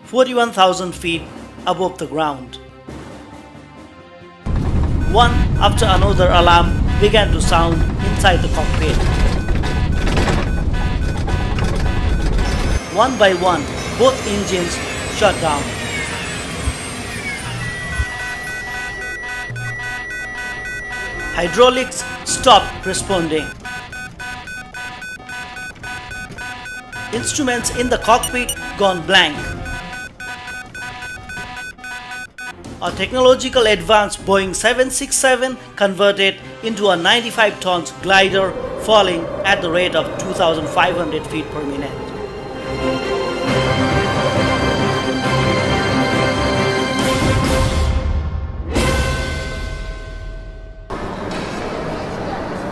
41,000 feet above the ground. One after another alarm began to sound inside the cockpit. One by one, both engines shut down. Hydraulics stopped responding. Instruments in the cockpit gone blank. A technological advanced Boeing 767 converted into a 95 tons glider falling at the rate of 2,500 feet per minute.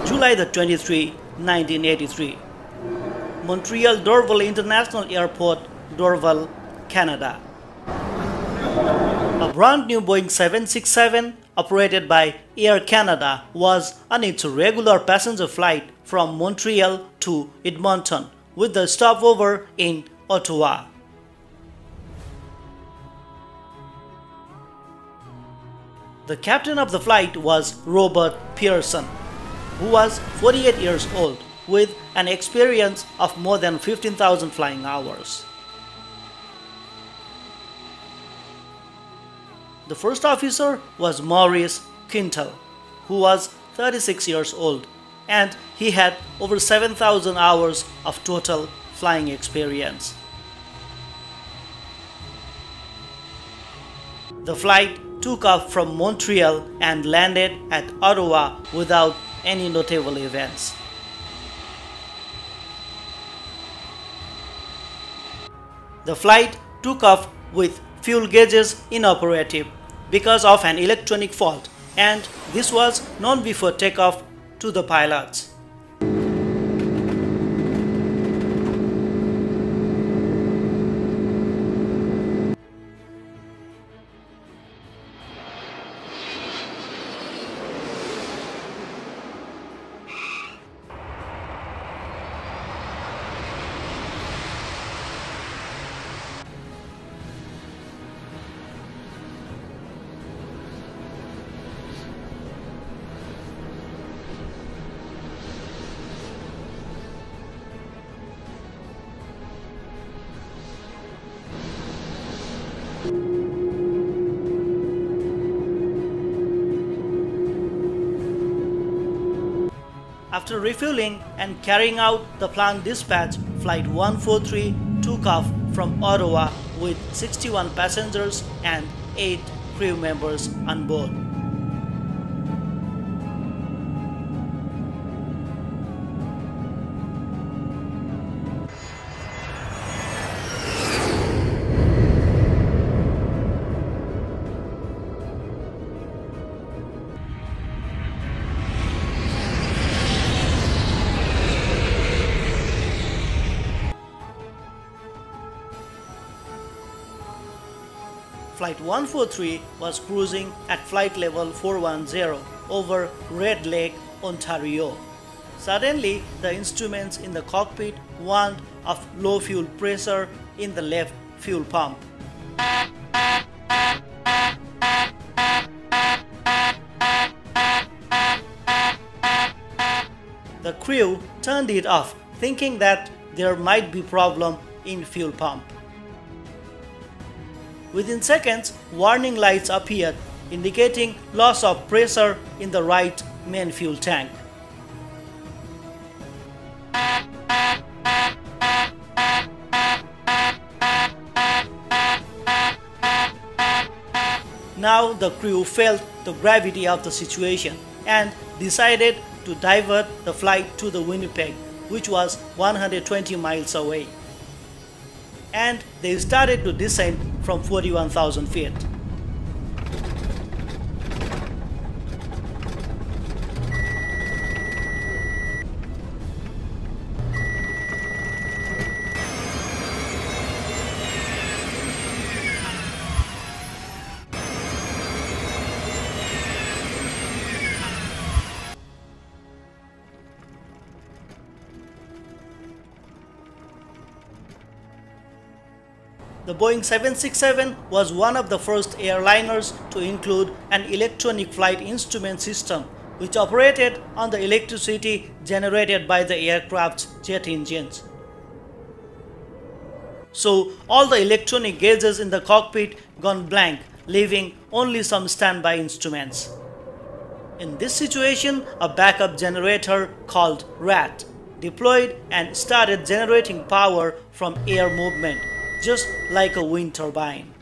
July the 23, 1983. Montreal Dorval International Airport, Dorval, Canada. A brand new Boeing 767 operated by Air Canada was on its regular passenger flight from Montreal to Edmonton with the stopover in Ottawa. The captain of the flight was Robert Pearson, who was 48 years old with an experience of more than 15,000 flying hours. The first officer was Maurice Quintal, who was 36 years old, and he had over 7,000 hours of total flying experience. The flight took off from Montreal and landed at Ottawa without any notable events. The flight took off with fuel gauges inoperative because of an electronic fault, and this was known before takeoff to the pilots. After refueling and carrying out the planned dispatch, Flight 143 took off from Ottawa with 61 passengers and 8 crew members on board. Flight 143 was cruising at flight level 410 over Red Lake, Ontario. Suddenly, the instruments in the cockpit warned of low fuel pressure in the left fuel pump. The crew turned it off, thinking that there might be problem in fuel pump. Within seconds, warning lights appeared, indicating loss of pressure in the right main fuel tank. Now the crew felt the gravity of the situation and decided to divert the flight to the Winnipeg, which was 120 miles away. And they started to descend from 41,000 feet. The Boeing 767 was one of the first airliners to include an electronic flight instrument system, which operated on the electricity generated by the aircraft's jet engines. So all the electronic gauges in the cockpit gone blank, leaving only some standby instruments. In this situation, a backup generator called RAT deployed and started generating power from air movement, just like a wind turbine.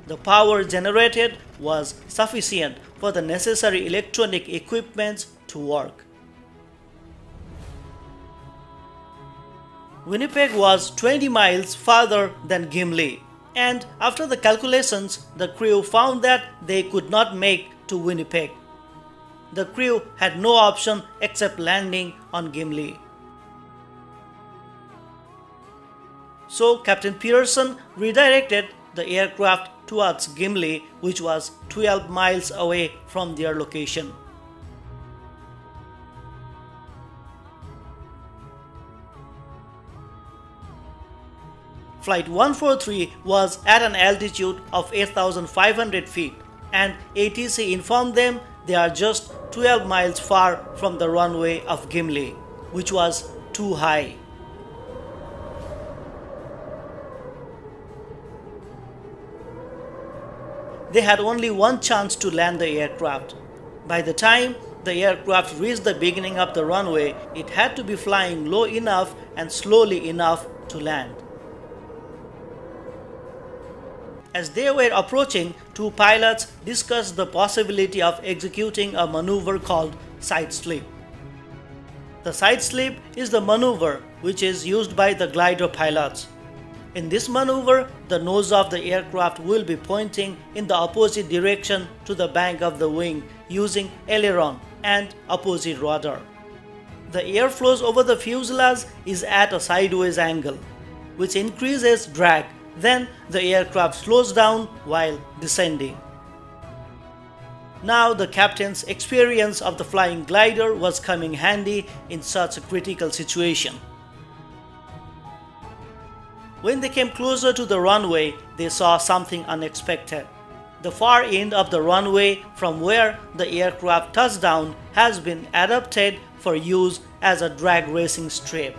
The power generated was sufficient for the necessary electronic equipment to work. Winnipeg was 20 miles farther than Gimli, and after the calculations, the crew found that they could not make to Winnipeg. The crew had no option except landing on Gimli. So Captain Pearson redirected the aircraft towards Gimli, which was 12 miles away from their location. Flight 143 was at an altitude of 8,500 feet, and ATC informed them they are just 12 miles far from the runway of Gimli, which was too high. They had only one chance to land the aircraft. By the time the aircraft reached the beginning of the runway, it had to be flying low enough and slowly enough to land. As they were approaching, two pilots discussed the possibility of executing a maneuver called side slip. The side slip is the maneuver which is used by the glider pilots. In this maneuver, the nose of the aircraft will be pointing in the opposite direction to the bank of the wing using aileron and opposite rudder. The air flows over the fuselage is at a sideways angle, which increases drag. Then the aircraft slows down while descending. Now the captain's experience of the flying glider was coming handy in such a critical situation. When they came closer to the runway, they saw something unexpected. The far end of the runway from where the aircraft touched down has been adapted for use as a drag racing strip.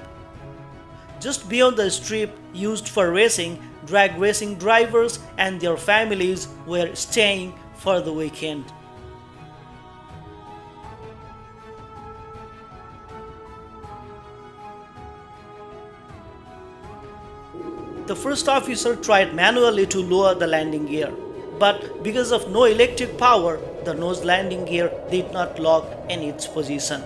Just beyond the strip used for racing, drag racing drivers and their families were staying for the weekend. The first officer tried manually to lower the landing gear, but because of no electric power, the nose landing gear did not lock in its position.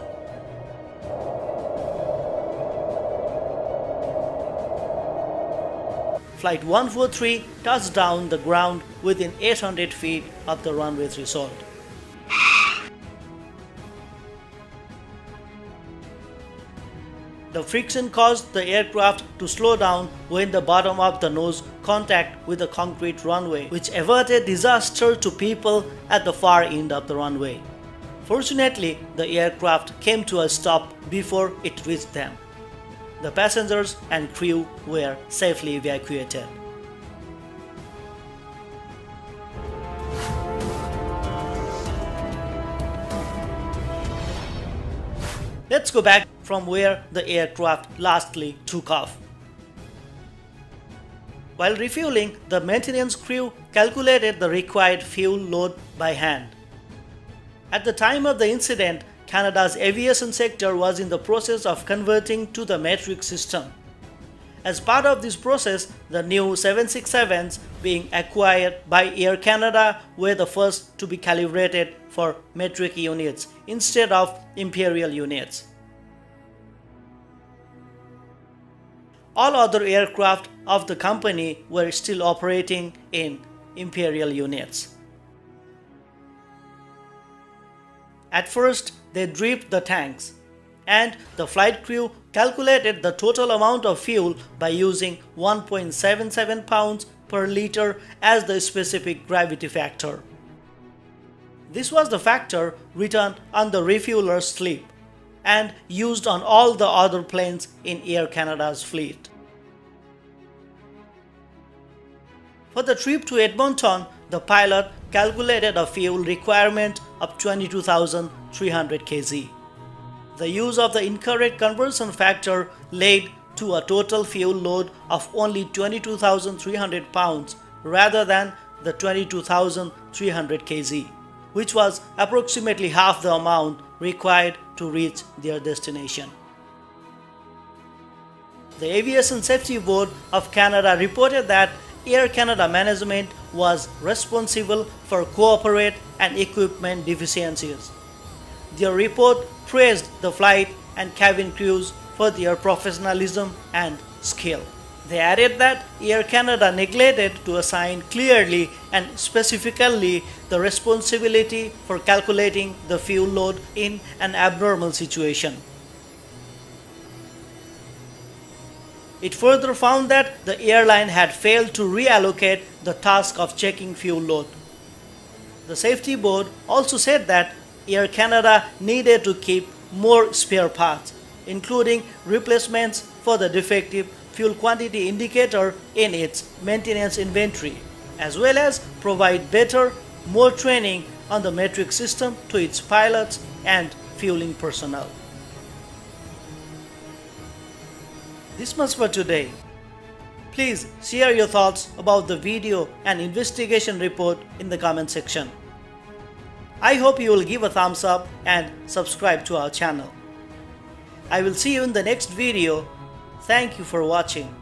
Flight 143 touched down the ground within 800 feet of the runway threshold. The friction caused the aircraft to slow down when the bottom of the nose contact with the concrete runway, which averted disaster to people at the far end of the runway. Fortunately, the aircraft came to a stop before it reached them. The passengers and crew were safely evacuated. Let's go back from where the aircraft lastly took off. While refueling, the maintenance crew calculated the required fuel load by hand. At the time of the incident, Canada's aviation sector was in the process of converting to the metric system. As part of this process, the new 767s being acquired by Air Canada were the first to be calibrated for metric units instead of imperial units. All other aircraft of the company were still operating in imperial units. At first, they dripped the tanks, and the flight crew calculated the total amount of fuel by using 1.77 pounds per liter as the specific gravity factor. This was the factor written on the refueler's slip and used on all the other planes in Air Canada's fleet. For the trip to Edmonton, the pilot calculated a fuel requirement of 22,300 kg. The use of the incorrect conversion factor led to a total fuel load of only 22,300 pounds rather than the 22,300 kg, which was approximately half the amount required to reach their destination. The Aviation Safety Board of Canada reported that Air Canada management was responsible for corporate and equipment deficiencies. Their report praised the flight and cabin crews for their professionalism and skill. They added that Air Canada neglected to assign clearly and specifically the responsibility for calculating the fuel load in an abnormal situation. It further found that the airline had failed to reallocate the task of checking fuel load. The safety board also said that Air Canada needed to keep more spare parts, including replacements for the defective fuel quantity indicator in its maintenance inventory, as well as provide better, more training on the metric system to its pilots and fueling personnel. This much for today. Please share your thoughts about the video and investigation report in the comment section. I hope you will give a thumbs up and subscribe to our channel. I will see you in the next video. Thank you for watching.